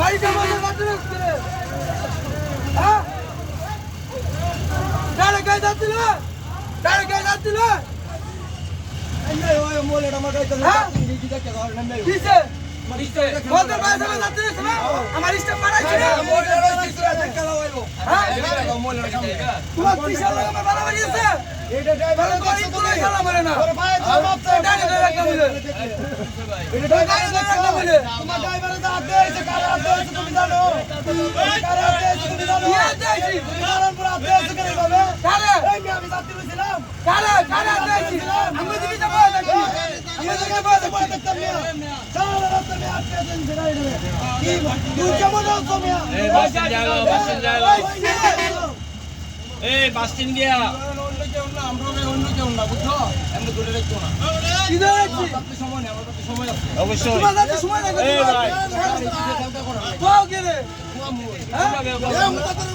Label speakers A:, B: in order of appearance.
A: বাড়িতে বসে যাচ্ছে রে হ্যাঁ ডাইরেক্ট গায়ে যাচ্ছিল ডাইরেক্ট গায়ে যাচ্ছিল
B: ওই মোলেটা আমার গাইতে
A: হ্যাঁ
B: দিদি দেখে ঘর না নাই
A: কিসে বলতে বাইরে যাচ্ছে না আমার স্টেপ মারাইছে না
B: মোলেটা দেখে খেলা হইলো
A: হ্যাঁ
B: মোলেটা সামনে
A: তোমার কিসের লাগে আমার বাড়া বাড়িয়েছে
B: এটা ড্রাইভার
A: ভালো করে ইকুলে খেলা মারে না
B: ওর ভাই জবাব চাই
A: ডাইরেক্ট বলে
B: এটা
A: ডাইরেক্ট বলে
B: তোমার ড্রাইভারে যা দিয়েছে কার হাত দিয়েছে তুমি জানো কার হাত দিয়েছে তুমি জানো
A: কি দেইছি
B: তুমি জানার পর হাত দিয়েছে কেন ভাবে
A: কারে
B: এই আমি যাত্রী বলছিলাম
A: কারে কারে দেইছি আমি দিবি যাব দেখি
B: আমি তোকে বলতে বলতে দেখতাম না সারা রাত আমি আটকে দিন ফেরাই দেবে কি তুই কেমন আছো মিয়া
C: এই বাস স্ট্যান্ড যাও এই বাস স্ট্যান্ড গিয়া
B: অন্য কেউ না আমরা অন্য কেউ না বুঝছো এমনি ধরে রাখতো না
A: কি দেইছি
B: তাতে সময় নেই আমার কাছে সময় আছে
C: অবশ্যই
A: তোমার কাছে সময় লাগে
C: এই ভাই
A: কোথাও গেলে
B: কুয়া মুই
A: হ্যাঁ
B: এই